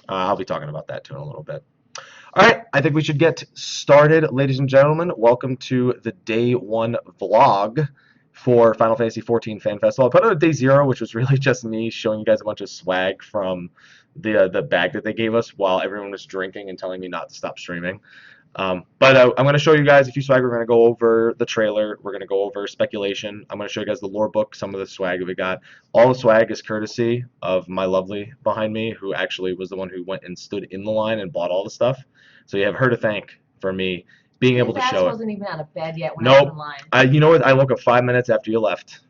I'll be talking about that too in a little bit. All right, I think we should get started, ladies and gentlemen. Welcome to the day one vlog for Final Fantasy XIV Fan Festival. I put out a day zero, which was really just me showing you guys a bunch of swag from the bag that they gave us while everyone was drinking and telling me not to stop streaming. But I'm going to show you guys a few swag. We're going to go over the trailer. We're going to go over speculation. I'm going to show you guys the lore book, some of the swag that we got. All the swag is courtesy of my lovely behind me, who actually was the one who went and stood in the line and bought all the stuff. So you have her to thank for me being able His to ass show it. wasn't even out of bed yet when I was in Nope. line. You know what? I woke up 5 minutes after you left.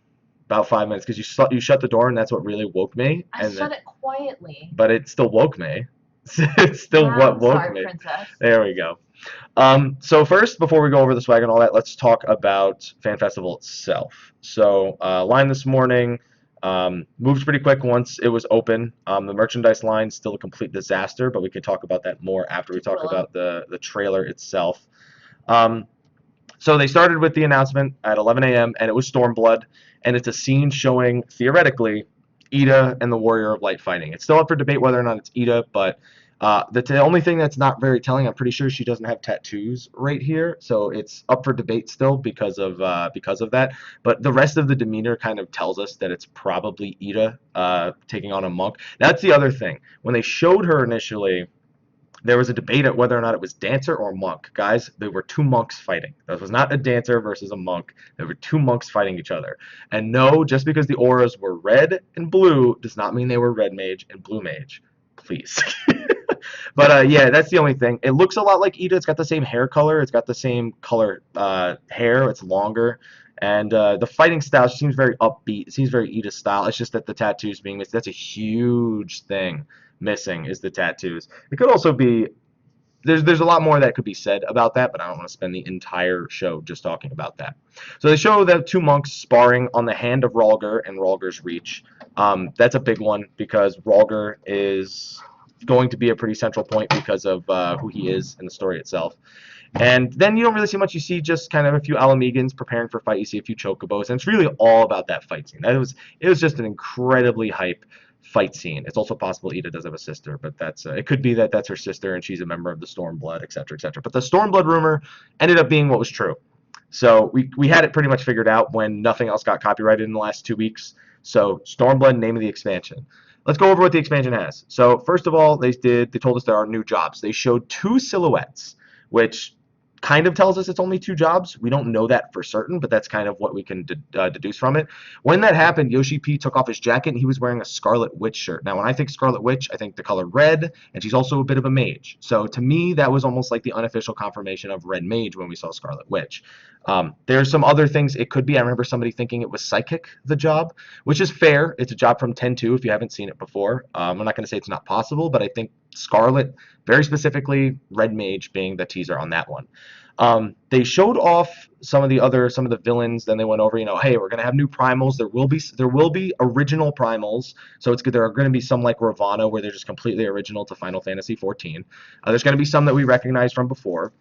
About 5 minutes because you shut the door and that's what really woke me. I shut it quietly. But it still woke me. It's still what woke sorry, me. Princess. There we go. So first, before we go over the swag and all that, let's talk about Fan Festival itself. So line this morning moved pretty quick once it was open. The merchandise line still a complete disaster, but we can talk about that more after we talk about the trailer itself. So they started with the announcement at 11 a.m. and it was Stormblood, and it's a scene showing theoretically Ida and the Warrior of Light fighting. It's still up for debate whether or not it's Ida, but the only thing that's not very telling, I'm pretty sure she doesn't have tattoos right here, so it's up for debate still because of that. But the rest of the demeanor kind of tells us that it's probably Ida taking on a monk. That's the other thing. When they showed her initially, there was a debate at whether or not it was dancer or monk. Guys, there were two monks fighting. That was not a dancer versus a monk. There were two monks fighting each other. And no, just because the auras were red and blue does not mean they were red mage and blue mage. Please. But yeah, that's the only thing. It looks a lot like Ida. It's got the same hair color. It's got the same color hair. It's longer. And the fighting style seems very upbeat. It seems very Ida style. It's just that the tattoos being missed. That's a huge thing missing is the tattoos. It could also be there's a lot more that could be said about that, but I don't want to spend the entire show just talking about that. So they show the two monks sparring on the hand of Rhalgr and Rhalgr's reach. That's a big one because Rhalgr is going to be a pretty central point because of who he is in the story itself. And then you don't really see much. You see just kind of a few Alamegans preparing for fight. You see a few Chocobos, and it's really all about that fight scene. It was just an incredibly hype fight scene. It's also possible Ida does have a sister, but it could be that that's her sister and she's a member of the Stormblood, etc., etc. But the Stormblood rumor ended up being what was true. So we had it pretty much figured out when nothing else got copyrighted in the last 2 weeks. So Stormblood, name of the expansion. Let's go over what the expansion has. So first of all, they told us there are new jobs. They showed 2 silhouettes, which kind of tells us it's only 2 jobs. We don't know that for certain, but that's kind of what we can deduce from it. When that happened, Yoshi P took off his jacket and he was wearing a Scarlet Witch shirt. Now, when I think Scarlet Witch, I think the color red, and she's also a bit of a mage. So to me, that was almost like the unofficial confirmation of Red Mage when we saw Scarlet Witch. There's some other things it could be. I remember somebody thinking it was Psychic, the job, which is fair. It's a job from 10-2 if you haven't seen it before. I'm not going to say it's not possible, but I think Scarlet, very specifically Red Mage being the teaser on that one. They showed off some of the villains. Then they went over, hey, we're gonna have new primals. There will be original primals. So there are going to be some like Ravana where they're just completely original to Final Fantasy XIV. There's going to be some that we recognize from before.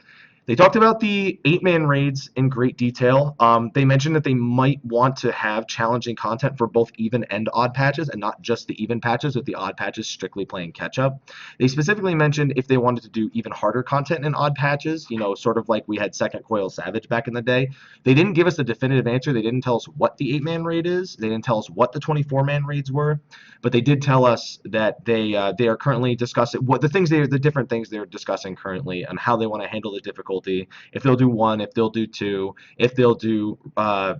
They talked about the 8-man raids in great detail. They mentioned that they might want to have challenging content for both even and odd patches, and not just the even patches, with the odd patches strictly playing catch-up. They specifically mentioned if they wanted to do even harder content in odd patches, sort of like we had Second Coil Savage back in the day. They didn't give us a definitive answer. They didn't tell us what the 8-man raid is. They didn't tell us what the 24-man raids were, but they did tell us that they are currently discussing the different things they're discussing currently and how they want to handle the difficulty. If they'll do 1, if they'll do 2, if they'll do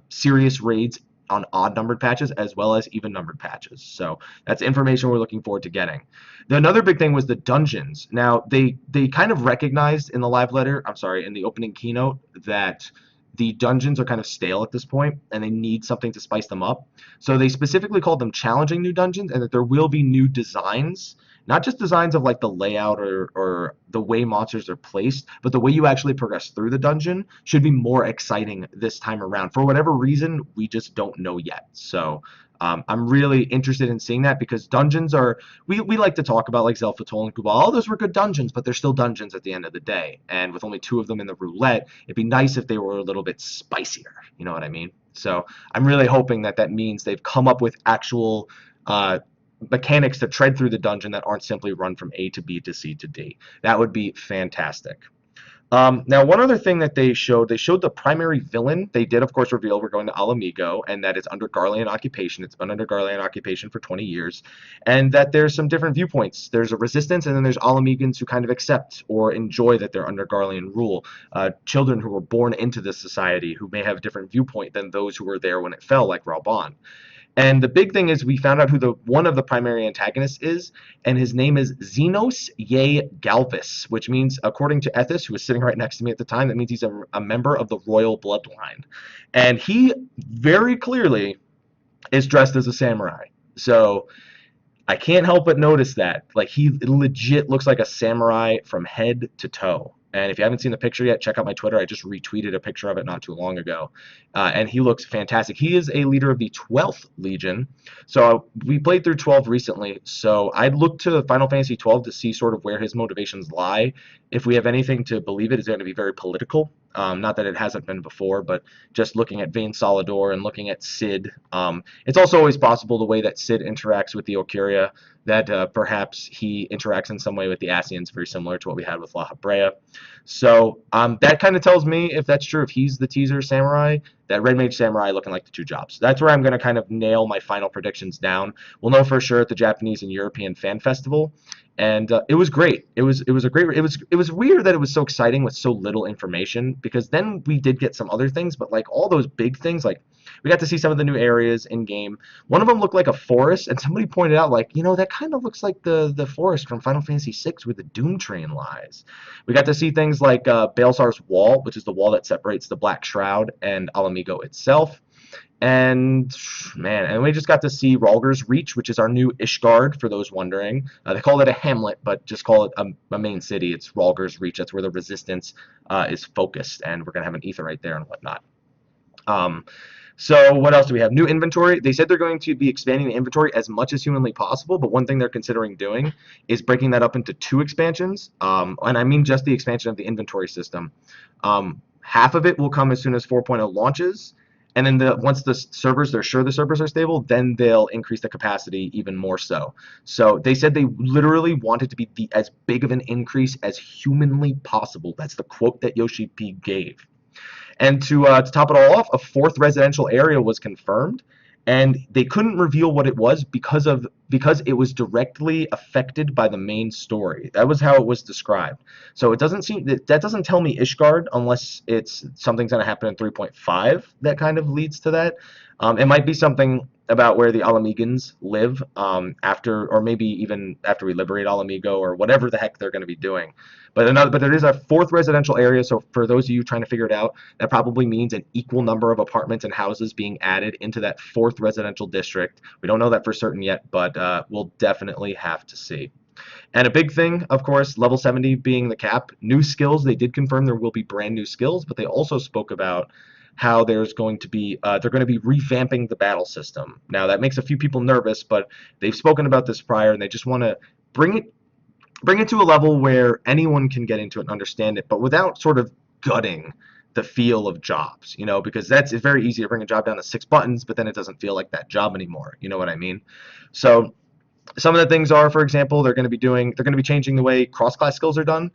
serious raids on odd numbered patches as well as even numbered patches. So that's information we're looking forward to getting. Another big thing was the dungeons. Now they kind of recognized in the in the opening keynote that the dungeons are kind of stale at this point and they need something to spice them up. So they specifically called them challenging new dungeons, and that there will be new designs, not just designs of like the layout or the way monsters are placed, but the way you actually progress through the dungeon should be more exciting this time around. For whatever reason, we just don't know yet. So I'm really interested in seeing that, because dungeons are, we like to talk about like Zelfatol and Kubal. All those were good dungeons, but they're still dungeons at the end of the day. And with only 2 of them in the roulette, it'd be nice if they were a little bit spicier. You know what I mean? So I'm really hoping that means they've come up with actual mechanics to tread through the dungeon that aren't simply run from A to B to C to D. That would be fantastic. Now, one other thing that they showed the primary villain. They did, of course, reveal we're going to Alamigo, and that it's under Garlean occupation. It's been under Garlean occupation for 20 years, and that there's some different viewpoints. There's a resistance, and then there's Alamegans who kind of accept or enjoy that they're under Garlean rule. Children who were born into this society who may have a different viewpoint than those who were there when it fell, like Ralban. And the big thing is we found out who the one of the primary antagonists is, and his name is Xenos Ye Galvis, which means, according to Ethis, who was sitting right next to me at the time, that means he's a member of the royal bloodline. And he very clearly is dressed as a samurai. So I can't help but notice that. Like, he legit looks like a samurai from head to toe. And if you haven't seen the picture yet, check out my Twitter. I just retweeted a picture of it not too long ago. And he looks fantastic. He is a leader of the 12th Legion. So we played through 12 recently. So I'd look to Final Fantasy 12 to see sort of where his motivations lie. If we have anything to believe it, it's going to be very political. Not that it hasn't been before, but just looking at Vayne Salador and looking at Cid. It's also always possible the way that Cid interacts with the Ocuria, that perhaps he interacts in some way with the Asians, very similar to what we had with La Habrea. So that kind of tells me, if that's true, if he's the teaser samurai, that Red Mage Samurai looking like the two jobs. That's where I'm going to kind of nail my final predictions down. We'll know for sure at the Japanese and European Fan Festival. And it was great. It was a great. It was weird that it was so exciting with so little information, because then we did get some other things, but like all those big things, like we got to see some of the new areas in game. One of them looked like a forest, and somebody pointed out, like, that kind of looks like the forest from Final Fantasy VI where the Doom Train lies. We got to see things like Baelsar's Wall, which is the wall that separates the Black Shroud and Alamigo itself. And man, and we just got to see Rhalgr's Reach, which is our new Ishgard, for those wondering. They call it a hamlet, but just call it a main city. It's Rhalgr's Reach. That's where the resistance is focused, and we're going to have an Aetheryte there and whatnot. So what else do we have? New inventory. They said they're going to be expanding the inventory as much as humanly possible, but one thing they're considering doing is breaking that up into 2 expansions. And I mean just the expansion of the inventory system. Half of it will come as soon as 4.0 launches. And then once they're sure the servers are stable, then they'll increase the capacity even more so. So they said they literally want it to be as big of an increase as humanly possible. That's the quote that Yoshi P gave. And to top it all off, a 4th residential area was confirmed, and they couldn't reveal what it was because it was directly affected by the main story. That was how it was described. So it doesn't seem that doesn't tell me Ishgard, unless it's something's going to happen in 3.5 that kind of leads to that. It might be something about where the Alamegans live after, or maybe even after we liberate Alamigo, or whatever the heck they're going to be doing. But there is a 4th residential area. So for those of you trying to figure it out, that probably means an equal number of apartments and houses being added into that 4th residential district. We don't know that for certain yet, but we'll definitely have to see. And a big thing, of course, level 70 being the cap. New skills. They did confirm there will be brand new skills, but they also spoke about how there's going to be they're going to be revamping the battle system. Now that makes a few people nervous, but they've spoken about this prior, and they just want to bring it to a level where anyone can get into it and understand it, but without sort of gutting the feel of jobs, because it's very easy to bring a job down to 6 buttons, but then it doesn't feel like that job anymore. You know what I mean? So some of the things are, for example, they're going to be changing the way cross-class skills are done.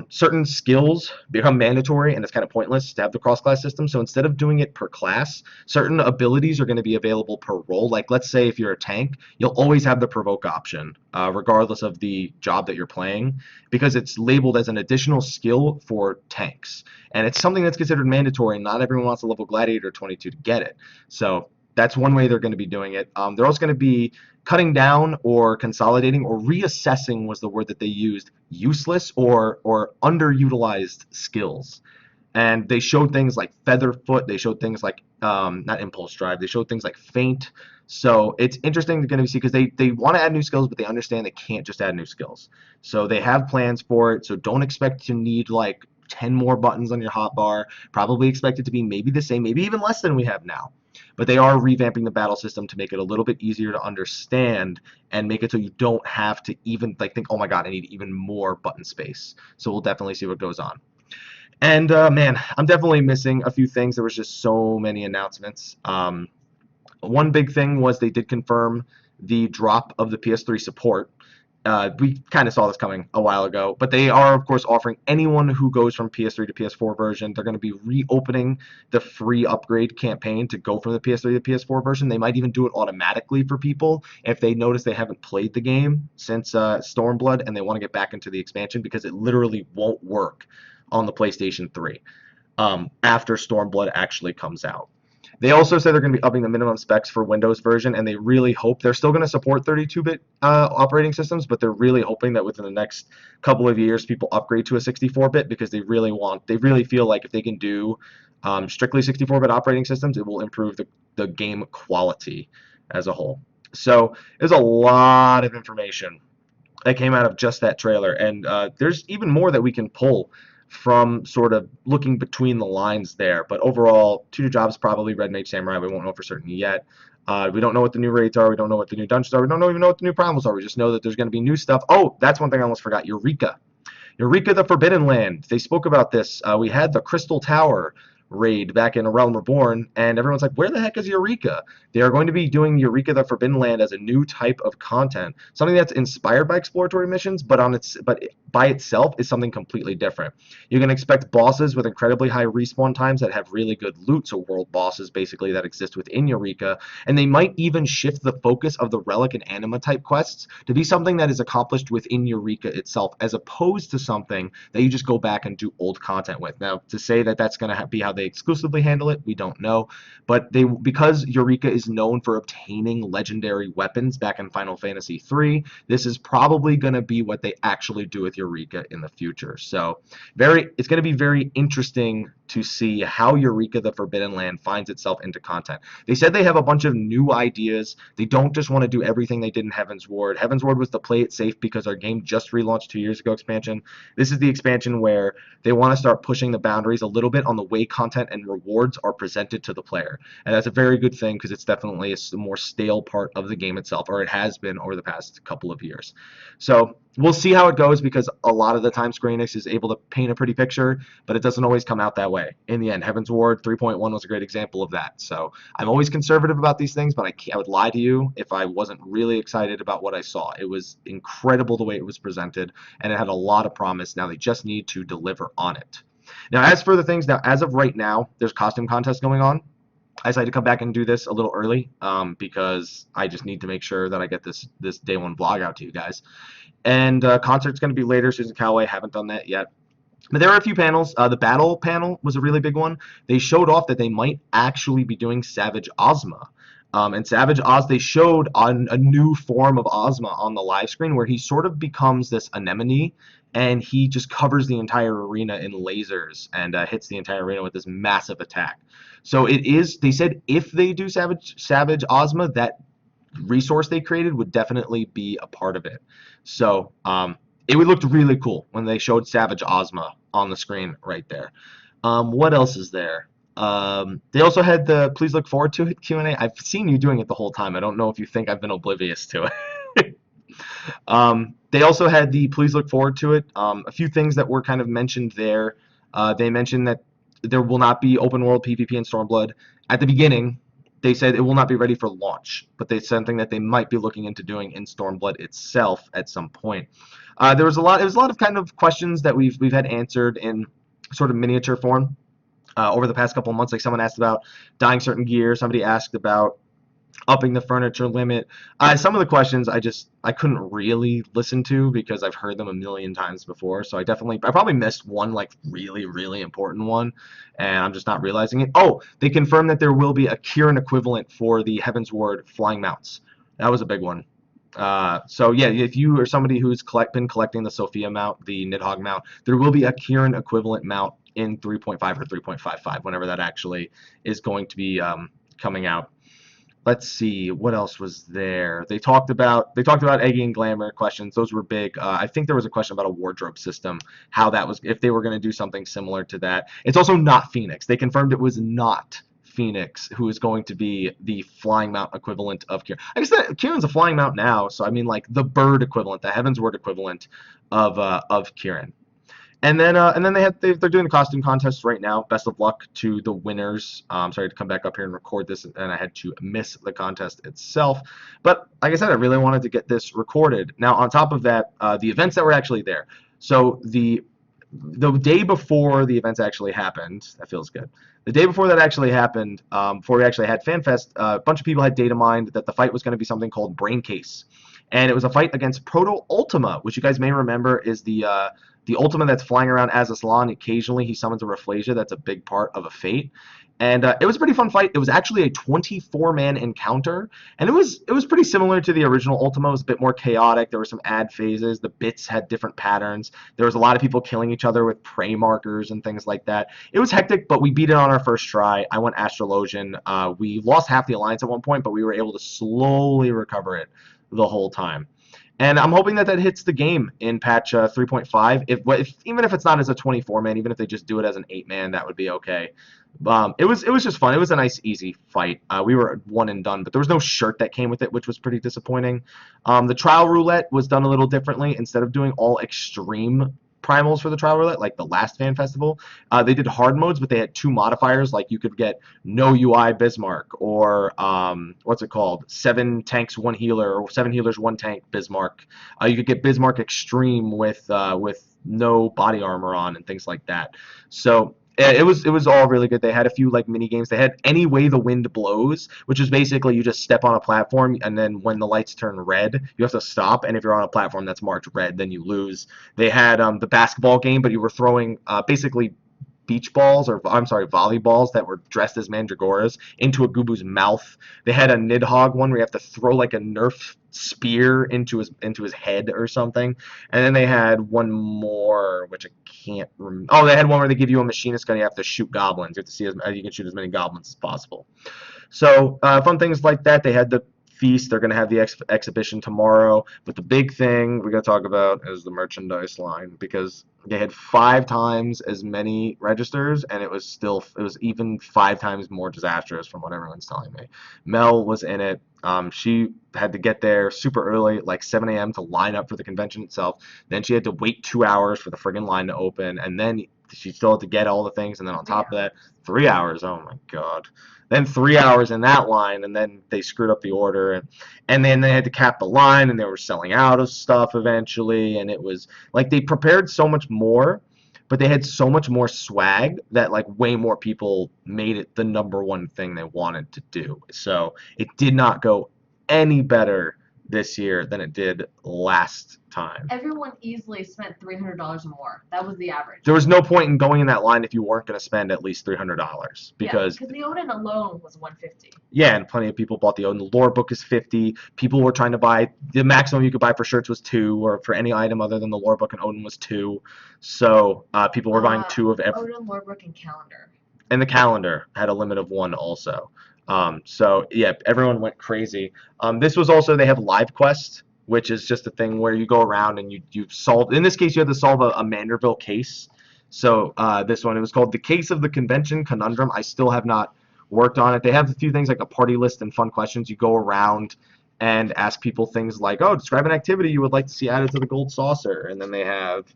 Certain skills become mandatory, and it's kind of pointless to have the cross-class system. So instead of doing it per class, certain abilities are going to be available per role. Like, let's say if you're a tank, you'll always have the provoke option, regardless of the job that you're playing, because it's labeled as an additional skill for tanks. And it's something that's considered mandatory, and not everyone wants to level Gladiator 22 to get it. So that's one way they're going to be doing it. They're also going to be cutting down or consolidating or reassessing, was the word that they used, useless or underutilized skills. And they showed things like Featherfoot. They showed things like not Impulse Drive. They showed things like Feint. So it's interesting to see, because they want to add new skills, but they understand they can't just add new skills. So they have plans for it. So don't expect to need like 10 more buttons on your hotbar. Probably expect it to be maybe the same, maybe even less than we have now. But they are revamping the battle system to make it a little bit easier to understand, and make it so you don't have to even think, oh my god, I need even more button space. So we'll definitely see what goes on. And man, I'm definitely missing a few things. There was just so many announcements. One big thing was they did confirm the drop of the PS3 support. We kind of saw this coming a while ago, but they are, of course, offering anyone who goes from PS3 to PS4 version, they're going to be reopening the free upgrade campaign to go from the PS3 to PS4 version. They might even do it automatically for people if they notice they haven't played the game since Stormblood and they want to get back into the expansion, because it literally won't work on the PlayStation 3 after Stormblood actually comes out. They also say they're going to be upping the minimum specs for Windows version, and they really hope they're still going to support 32-bit operating systems, but they're really hoping that within the next couple of years, people upgrade to a 64-bit, because they really feel like if they can do strictly 64-bit operating systems, it will improve the game quality as a whole. So there's a lot of information that came out of just that trailer, and there's even more that we can pull from sort of looking between the lines there. But overall, two new jobs, probably Red Mage Samurai. We won't know for certain yet. We don't know what the new raids are. We don't know what the new dungeons are. We don't even know what the new primals are. We just know that there's going to be new stuff. Oh, that's one thing I almost forgot. Eureka. Eureka the Forbidden Land. They spoke about this. We had the Crystal Tower raid back in A Realm Reborn, and everyone's like, where the heck is Eureka? They are going to be doing Eureka the Forbidden Land as a new type of content, something that's inspired by exploratory missions, but by itself is something completely different. You can expect bosses with incredibly high respawn times that have really good loot, so world bosses basically that exist within Eureka, and they might even shift the focus of the Relic and Anima type quests to be something that is accomplished within Eureka itself, as opposed to something that you just go back and do old content with. Now, to say that that's going to be how they exclusively handle it, we don't know, but because Eureka is known for obtaining legendary weapons back in Final Fantasy III, this is probably going to be what they actually do with Eureka in the future. So it's going to be very interesting to see how Eureka the Forbidden Land finds itself into content. They said they have a bunch of new ideas. They don't just want to do everything they did in Heaven's Ward. Heaven's Ward was the play it safe because our game just relaunched 2 years ago expansion. This is the expansion where they want to start pushing the boundaries a little bit on the way content and rewards are presented to the player. And that's a very good thing, because it's definitely a more stale part of the game itself, or it has been over the past couple of years. So we'll see how it goes, because a lot of the time Square Enix is able to paint a pretty picture, but it doesn't always come out that way. In the end, Heaven's Ward 3.1 was a great example of that. So I'm always conservative about these things, but I would lie to you if I wasn't really excited about what I saw. It was incredible the way it was presented, and it had a lot of promise. Now they just need to deliver on it. Now, as for the things, as of right now, there's costume contests going on. I decided to come back and do this a little early because I just need to make sure that I get this day one vlog out to you guys. And concert's going to be later. Susan Calloway, haven't done that yet. But there are a few panels. The battle panel was a really big one. They showed off that they might actually be doing Savage Ozma. And Savage Oz, they showed on a new form of Ozma on the live screen, where he sort of becomes this anemone, and he just covers the entire arena in lasers and hits the entire arena with this massive attack. So they said if they do Savage Ozma, that resource they created would definitely be a part of it. So it would look really cool when they showed Savage Ozma on the screen right there. What else is there? They also had the please look forward to it Q&A. I've seen you doing it the whole time. I don't know if you think I've been oblivious to it. They also had the please look forward to it. A few things that were kind of mentioned there. They mentioned that there will not be open world PvP in Stormblood. At the beginning, they said it will not be ready for launch, but they said something that they might be looking into doing in Stormblood itself at some point. It was a lot of kind of questions that we've had answered in sort of miniature form over the past couple of months. Like someone asked about dyeing certain gear. Somebody asked about upping the furniture limit. Some of the questions I couldn't really listen to because I've heard them a million times before. So I probably missed one like really, really important one, and I'm just not realizing it. Oh, they confirmed that there will be a Kieran equivalent for the Heaven's Ward flying mounts. That was a big one. So yeah, if you are somebody who's been collecting the Sophia mount, the Nidhogg mount, there will be a Kieran equivalent mount in 3.5 or 3.55, whenever that actually is going to be coming out. Let's see, what else was there? They talked about Eggy and Glamour questions. Those were big. I think there was a question about a wardrobe system, how that was, if they were going to do something similar to that. It's also not Phoenix. They confirmed it was not Phoenix who is going to be the flying mount equivalent of Kieran. I guess that Kieran's a flying mount now, so I mean like the bird equivalent, the Heaven's Word equivalent of Kieran. And then they're doing the costume contest right now. Best of luck to the winners. Sorry to come back up here and record this, and I had to miss the contest itself. But like I said, I really wanted to get this recorded. Now, on top of that, the events that were actually there. So the day before the events actually happened, that feels good. The day before that actually happened, before we actually had FanFest, a bunch of people had data mined that the fight was going to be something called Brain Case, and it was a fight against Proto Ultima, which you guys may remember is the Ultima that's flying around as Aslan. Occasionally, he summons a Rafflesia. That's a big part of a Fate. And it was a pretty fun fight. It was actually a 24-man encounter, and it was pretty similar to the original Ultima. It was a bit more chaotic. There were some ad phases. The bits had different patterns. There was a lot of people killing each other with prey markers and things like that. It was hectic, but we beat it on our first try. I went Astrologian. We lost half the alliance at one point, but we were able to slowly recover it the whole time. And I'm hoping that hits the game in patch 3.5. Even if it's not as a 24-man, even if they just do it as an 8-man, that would be okay. It was just fun. It was a nice, easy fight. We were one and done, but there was no shirt that came with it, which was pretty disappointing. The trial roulette was done a little differently. Instead of doing all extreme primals for the trial roulette, like the last fan festival, they did hard modes, but they had two modifiers. Like you could get no UI Bismarck, or what's it called? 7 tanks, 1 healer, or 7 healers, 1 tank Bismarck. You could get Bismarck Extreme with no body armor on and things like that. So it was all really good. They had a few like mini games. They had Any Way the Wind Blows, which is basically you just step on a platform, and then when the lights turn red, you have to stop. And if you're on a platform that's marked red, then you lose. They had the basketball game, but you were throwing basically beach balls, or I'm sorry, volleyballs that were dressed as mandragoras into a Gubu's mouth. They had a Nidhogg one where you have to throw like a Nerf spear into his head or something. And then they had one more, which I can't remember. Oh, they had one where they give you a machinist gun. You have to shoot goblins. You have to see you can shoot as many goblins as possible. So fun things like that. They had the feast. They're going to have the exhibition tomorrow. But the big thing we got to talk about is the merchandise line, because they had 5 times as many registers, and it was even 5 times more disastrous from what everyone's telling me. Mel was in it. She had to get there super early, like 7 a.m. to line up for the convention itself. Then she had to wait 2 hours for the friggin' line to open, and then she still had to get all the things, and then on top of that, 3 hours. Oh my god. Then 3 hours in that line, and then they screwed up the order, and then they had to cap the line, and they were selling out of stuff eventually, and it was like they prepared so much more, but they had so much more swag that like way more people made it the #1 thing they wanted to do. So it did not go any better this year than it did last time. Everyone easily spent $300 or more. That was the average. There was no point in going in that line if you weren't going to spend at least $300, because the Odin alone was $150. yeah, and plenty of people bought the Odin. The lore book is $50. People were trying to buy the maximum you could buy for shirts was 2, or for any item other than the lore book and Odin was 2. So people were buying 2 of every. Odin, lore book, and calendar. And the calendar had a limit of 1 also. So yeah, everyone went crazy. This was also, they have live quest, which is just a thing where you go around and you solve. In this case, you had to solve a Manderville case. So this one, it was called the Case of the Convention Conundrum. I still have not worked on it. They have a few things like a party list and fun questions. You go around and ask people things like, oh, describe an activity you would like to see added to the gold saucer. And then they have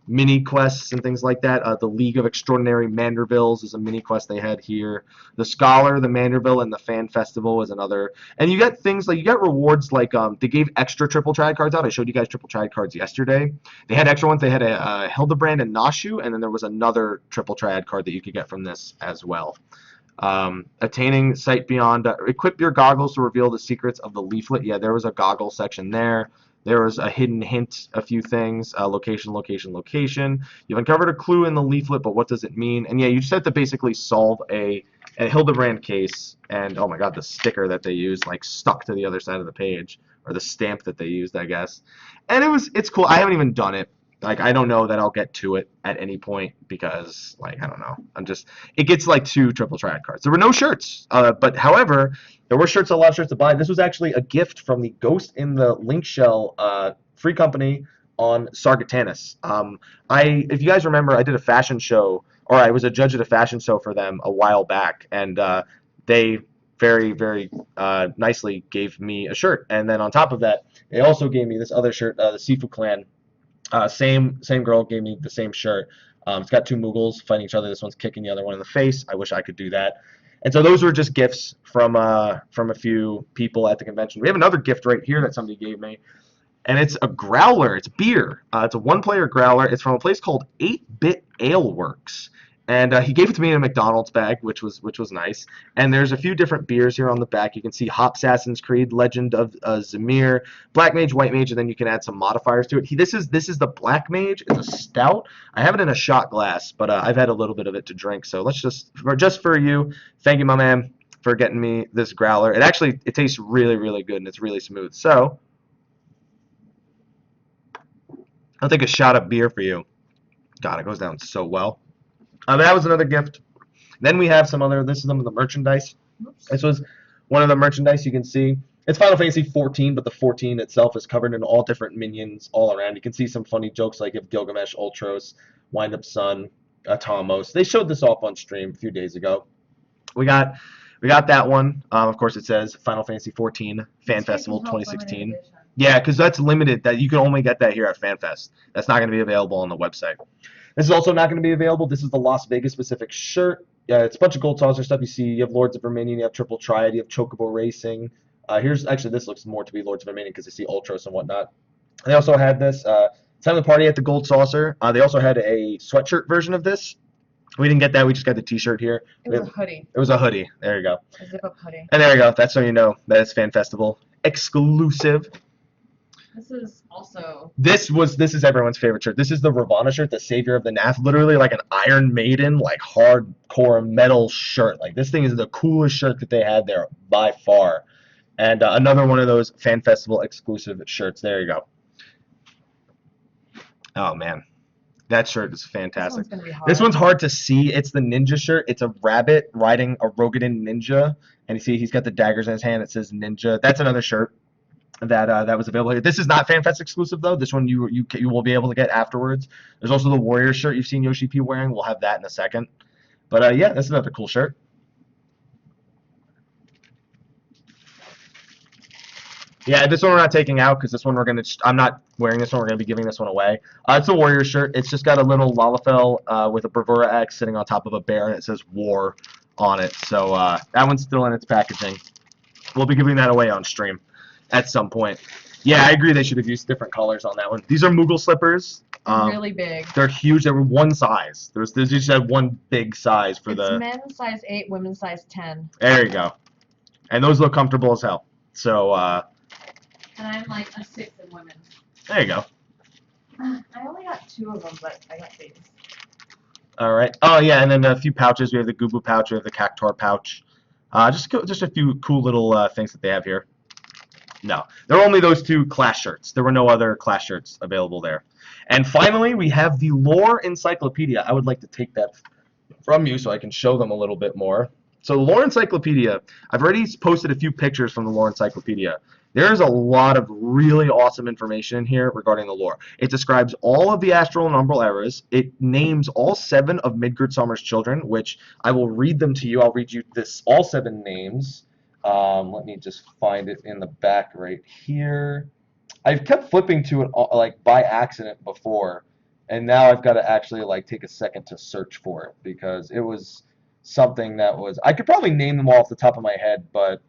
mini quests and things like that. The League of Extraordinary Mandervilles is a mini quest they had here. The Scholar, the Manderville, and the Fan Festival is another. And you get things like, you get rewards like they gave extra triple triad cards out. I showed you guys triple triad cards yesterday. They had extra ones. They had a Hildebrand and Nashu, and then there was another triple triad card that you could get from this as well. Attaining Sight Beyond. Equip your goggles to reveal the secrets of the leaflet. Yeah, there was a goggle section there. There was a hidden hint, a few things, location, location, location. You've uncovered a clue in the leaflet, but what does it mean? And yeah, you just have to basically solve a Hildebrand case, and oh my god, the sticker that they used like stuck to the other side of the page, or the stamp that they used, I guess. And it's cool. I haven't even done it. Like, I don't know that I'll get to it at any point because, like, I don't know. It gets like 2 triple triad cards. There were no shirts, but however, there were shirts, a lot of shirts to buy. This was actually a gift from the Ghost in the Link Shell free company on Sargatanis. If you guys remember, I did a fashion show, or I was a judge at a fashion show for them a while back, and they very, very nicely gave me a shirt. And then on top of that, they also gave me this other shirt, the Sifu Clan Same girl gave me the same shirt. It's got two Mughals fighting each other. This one's kicking the other one in the face. I wish I could do that. And so those were just gifts from a few people at the convention. We have another gift right here that somebody gave me, and it's a growler. It's beer. It's a one-player growler. It's from a place called 8-Bit Ale Works, and he gave it to me in a McDonald's bag, which was nice. And there's a few different beers here on the back. You can see Hop Assassin's Creed, Legend of Zamir, Black Mage, White Mage, and then you can add some modifiers to it. This is the Black Mage. It's a stout. I have it in a shot glass, but I've had a little bit of it to drink. So let's just for you, thank you, my man, for getting me this growler. It tastes really, really good, and it's really smooth. So I'll take a shot of beer for you. God, it goes down so well. That was another gift. Then we have some other. This is some of the merchandise. Oops. This was one of the merchandise you can see. It's Final Fantasy 14, but the 14 itself is covered in all different minions all around. You can see some funny jokes like if Gilgamesh, Ultros, Wind Up Sun, Atomos. They showed this off on stream a few days ago. We got that one. Of course, it says Final Fantasy 14 Fan Festival 2016. Yeah, because that's limited. That you can only get that here at FanFest. That's not going to be available on the website. This is also not going to be available. This is the Las Vegas specific shirt. It's a bunch of Gold Saucer stuff. You see, you have Lords of Verminion, you have Triple Triad, you have Chocobo Racing. This looks more to be Lords of Verminion because you see Ultros and whatnot. They also had this Time of the Party at the Gold Saucer. They also had a sweatshirt version of this. We didn't get that. We just got the T-shirt here. It was a hoodie. It was a hoodie. There you go. A zip-up hoodie. And there you go. That's so you know that it's Fan Festival exclusive. This is also. This is everyone's favorite shirt. This is the Ravana shirt, the Savior of the Nath. Literally like an Iron Maiden, like hardcore metal shirt. Like this thing is the coolest shirt that they had there by far. And another one of those Fan Festival exclusive shirts. There you go. Oh man, that shirt is fantastic. This one's gonna be hard. This one's hard to see. It's the ninja shirt. It's a rabbit riding a Rogadin ninja, and you see he's got the daggers in his hand. It says ninja. That's another shirt that was available here. This is not FanFest exclusive though. This one you will be able to get afterwards. There's also the Warrior shirt you've seen Yoshi P wearing. We'll have that in a second. But yeah, that's another cool shirt. Yeah, this one we're not taking out because this one I'm not wearing this one. We're gonna be giving this one away. It's a Warrior shirt. It's just got a little Lalafell with a Bravura X sitting on top of a bear, and it says War on it. So that one's still in its packaging. We'll be giving that away on stream at some point. Yeah, I agree. They should have used different colors on that one. These are Moogle slippers. Really big. They're huge. They were one size. They just had one big size for It's men's size 8, women's size 10. There you go. And those look comfortable as hell. So. And I'm like a 6 in women. There you go. I only got 2 of them, but I got these. All right. Oh yeah, and then a few pouches. We have the Gubu pouch. We have the Cactuar pouch. Just a few cool little things that they have here. No, there were only those 2 class shirts. There were no other class shirts available there. And finally, we have the Lore Encyclopedia. I would like to take that from you so I can show them a little bit more. So the Lore Encyclopedia, I've already posted a few pictures from the Lore Encyclopedia. There's a lot of really awesome information in here regarding the lore. It describes all of the astral and umbral eras. It names all 7 of Midgard Sommer's children, which I will read them to you. I'll read you all 7 names. Let me just find it in the back right here. I've kept flipping to it like by accident before, and now I've got to actually like take a second to search for it because it was something that was. I could probably name them all off the top of my head, but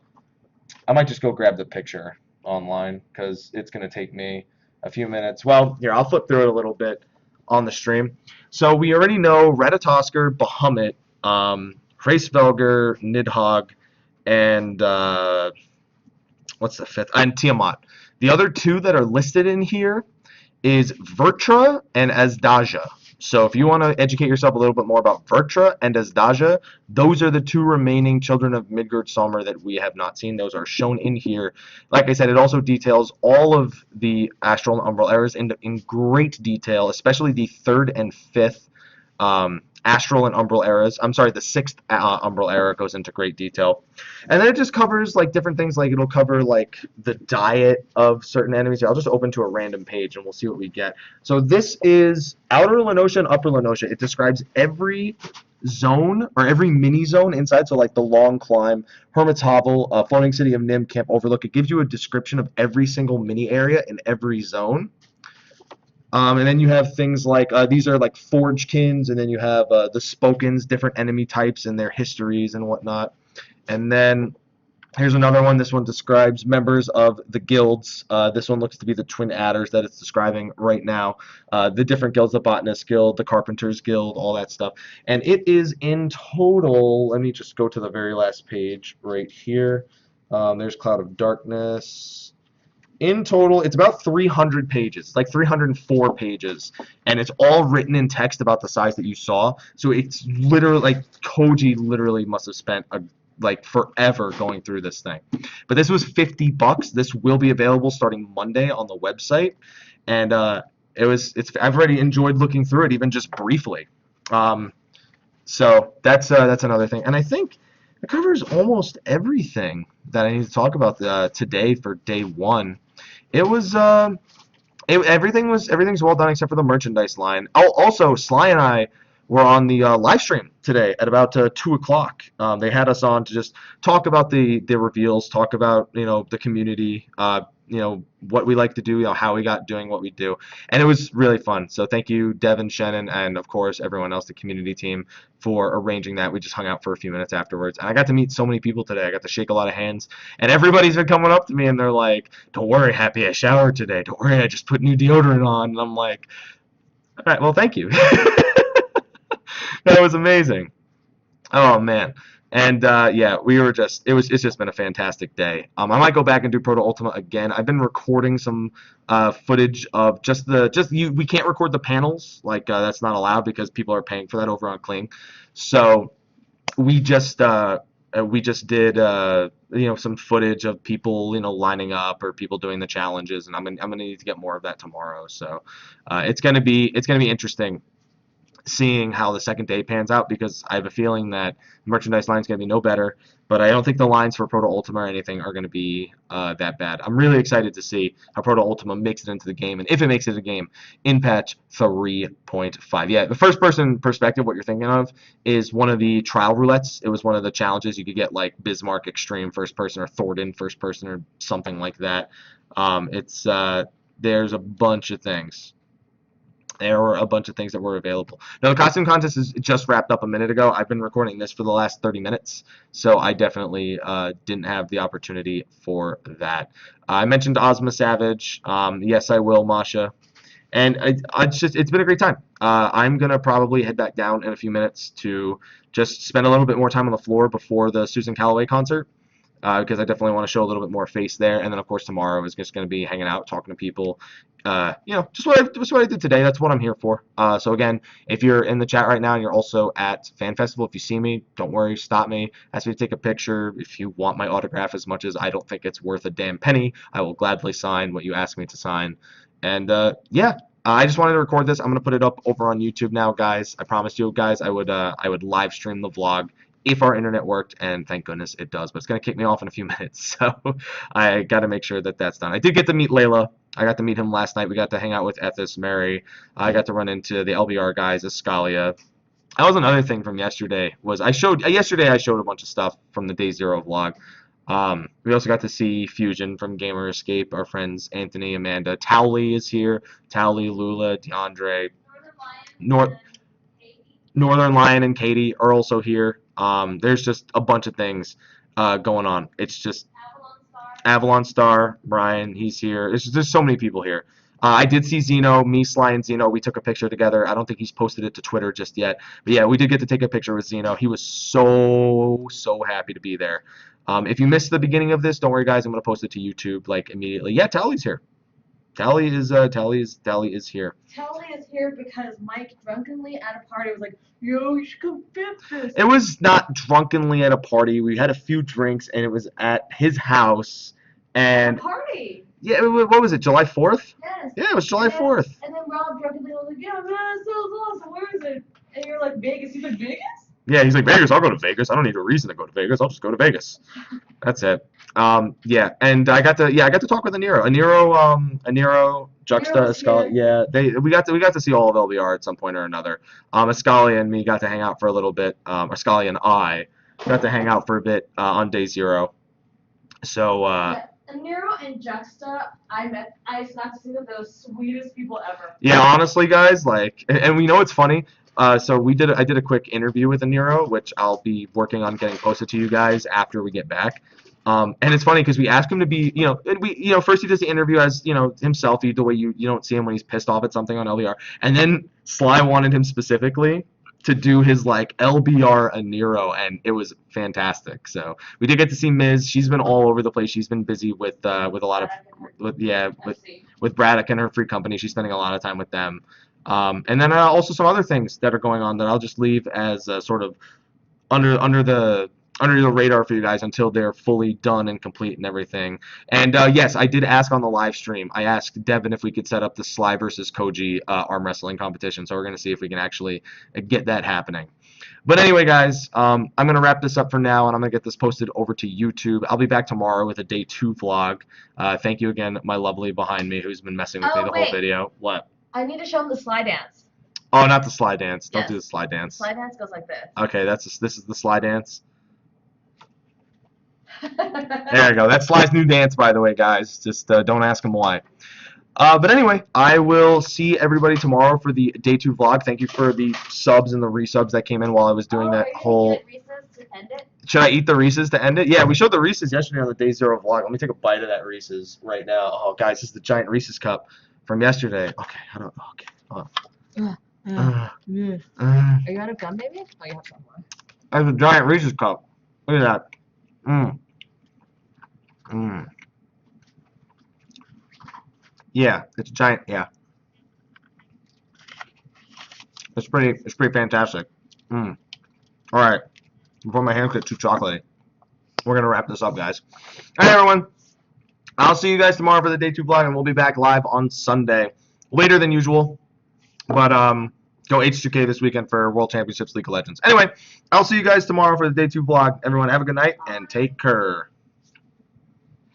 I might just go grab the picture online because it's going to take me a few minutes. Well, here, I'll flip through it a little bit on the stream. So we already know Ratatoskr, Bahamut, Hraesvelgr, Nidhogg, and what's the 5th? And Tiamat. The other 2 that are listed in here is Vertra and Azdaja. So if you want to educate yourself a little bit more about Vertra and Azdaja, those are the 2 remaining children of Midgard Sommer that we have not seen. Those are shown in here. Like I said, it also details all of the astral and umbral eras in great detail, especially the 3rd and 5th astral and umbral eras. I'm sorry, the 6th umbral era goes into great detail. And then it just covers like different things, like it'll cover like the diet of certain enemies. I'll just open to a random page and we'll see what we get. So this is Outer Lenosha and Upper Lenosha. It describes every zone or every mini zone inside. So like the Long Climb, Hermit's Hovel, Floating City of Nim, Camp Overlook. It gives you a description of every single mini area in every zone. And then you have things like these are like Forgekins, and then you have the Spokens, different enemy types and their histories and whatnot. And then here's another one. This one describes members of the guilds. This one looks to be the Twin Adders that it's describing right now. The different guilds, the Botanist Guild, the Carpenters Guild, all that stuff. And it is in total, let me just go to the very last page right here. There's Cloud of Darkness. In total, it's about 300 pages, like 304 pages, and it's all written in text about the size that you saw. So it's literally like Koji literally must have spent like forever going through this thing. But this was $50. This will be available starting Monday on the website, and I've already enjoyed looking through it even just briefly. So that's another thing, and I think it covers almost everything that I need to talk about today for day one. It was everything's well done except for the merchandise line. Oh, also Sly and I were on the live stream today at about 2 o'clock. They had us on to just talk about the reveals, talk about the community, what we like to do, how we got doing what we do, and it was really fun. So thank you, Devin, Shannon, and of course everyone else, the community team, for arranging that. We just hung out for a few minutes afterwards, and I got to meet so many people today. I got to shake a lot of hands, and everybody's been coming up to me and they're like, "Don't worry, Happy, I showered today. Don't worry, I just put new deodorant on." And I'm like, "All right, well, thank you." That was amazing. Oh man. And yeah, it's just been a fantastic day. I might go back and do Proto Ultima again. I've been recording some footage of we can't record the panels, like that's not allowed because people are paying for that over on Kling. So we just did some footage of people lining up or people doing the challenges, and I'm gonna need to get more of that tomorrow. So it's gonna be interesting seeing how the second day pans out, because I have a feeling that the merchandise line is going to be no better, but I don't think the lines for Proto Ultima or anything are going to be that bad. I'm really excited to see how Proto Ultima makes it into the game, and if it makes it a game in patch 3.5. Yeah, the first person perspective, what you're thinking of, is one of the trial roulettes. It was one of the challenges. You could get like Bismarck Extreme first person or Thornton first person or something like that. There's a bunch of things. There were a bunch of things that were available. Now, the costume contest is just wrapped up a minute ago. I've been recording this for the last 30 minutes, so I definitely didn't have the opportunity for that. I mentioned Ozma Savage. Yes, I will, Masha. And it's been a great time. I'm going to probably head back down in a few minutes to just spend a little bit more time on the floor before the Susan Calloway concert. Because I definitely want to show a little bit more face there. And then, of course, tomorrow is just going to be hanging out, talking to people. Just what I did today. That's what I'm here for. So again, if you're in the chat right now and you're also at Fan Festival, if you see me, don't worry, stop me, ask me to take a picture. If you want my autograph as much as I don't think it's worth a damn penny, I will gladly sign what you ask me to sign. And yeah. I just wanted to record this. I'm gonna put it up over on YouTube now, guys. I promised you guys I would live stream the vlog if our internet worked, and thank goodness it does. But it's going to kick me off in a few minutes, so I got to make sure that that's done. I did get to meet Layla. I got to meet him last night. We got to hang out with Ethis, Mary. I got to run into the LBR guys, Escalia. That was another thing from yesterday. Yesterday I showed a bunch of stuff from the Day Zero vlog. We also got to see Fusion from Gamer Escape. Our friends Anthony, Amanda, Towley is here. Towley, Lula, DeAndre, Northern Lion and Katie are also here. There's just a bunch of things going on. It's just Avalon Star, Brian, he's here. There's so many people here. I did see Zeno, me, Sly, and Zeno. We took a picture together. I don't think he's posted it to Twitter just yet. But yeah, we did get to take a picture with Zeno. He was so happy to be there. If you missed the beginning of this, don't worry, guys. I'm going to post it to YouTube like immediately. Yeah, Tally's here. Tally is here. Tally is here because Mike drunkenly at a party was like, "Yo, you should come fit this." It was not drunkenly at a party. We had a few drinks, and it was at his house. And a party. Yeah, what was it? July 4th? Yes. Yeah, it was July 4th. And then Rob drunkenly was like, "Yeah, man, that sounds awesome. Where is it?" And you're like, "Vegas." He's like, "Vegas?" Yeah, he's like, "Vegas. I'll go to Vegas. I don't need a reason to go to Vegas. I'll just go to Vegas." That's it. Yeah, and I got to talk with Aniro. Aniro, Juxta, Escalia. Yeah, we got to see all of LBR at some point or another. Escalia and me got to hang out for a little bit. Escalia and I got to hang out for a bit on Day Zero. So Nero and Juxta, I just to see them, they're the sweetest people ever. Yeah, honestly, guys, like, and we know it's funny. So I did a quick interview with Nero, which I'll be working on getting posted to you guys after we get back. And it's funny because we asked him to be, and first he does the interview as, himself, the way you don't see him when he's pissed off at something on LBR, and then Sly wanted him specifically to do his like LBR a Nero, and it was fantastic. So we did get to see Miz. She's been all over the place. She's been busy with a lot of with Braddock and her free company. She's spending a lot of time with them. And then also some other things that are going on that I'll just leave as sort of under the radar for you guys until they're fully done and complete and everything. And yes, I did ask on the live stream. I asked Devin if we could set up the Sly versus Koji arm wrestling competition. So we're going to see if we can actually get that happening. But anyway, guys, I'm going to wrap this up for now, and I'm going to get this posted over to YouTube. I'll be back tomorrow with a day 2 vlog. Thank you again, my lovely behind me, who's been messing with me the whole video. What? I need to show them the Sly dance. Oh, not the Sly dance. Don't Yes. do the Sly dance. Sly dance goes like this. Okay, this is the Sly dance. There you go. That's Sly's new dance, by the way, guys. Just don't ask him why. But anyway, I will see everybody tomorrow for the day 2 vlog. Thank you for the subs and the resubs that came in while I was doing that whole. Reese's to end it? Should I eat the Reese's to end it? Yeah, we showed the Reese's yesterday on the day 0 vlog. Let me take a bite of that Reese's right now. Oh, guys, this is the giant Reese's cup from yesterday. Okay, how do? Okay. Are you out of gum, baby? Oh, you have some more. That's a giant Reese's cup. Look at that. Mmm. Mmm. Yeah, it's giant. Yeah, it's pretty fantastic. All right, before my hands get too chocolatey, we're gonna wrap this up, guys. All right, everyone. I'll see you guys tomorrow for the day 2 vlog, and we'll be back live on Sunday, later than usual. But go H2K this weekend for World Championships League of Legends. Anyway, I'll see you guys tomorrow for the day 2 vlog. Everyone, have a good night and take care.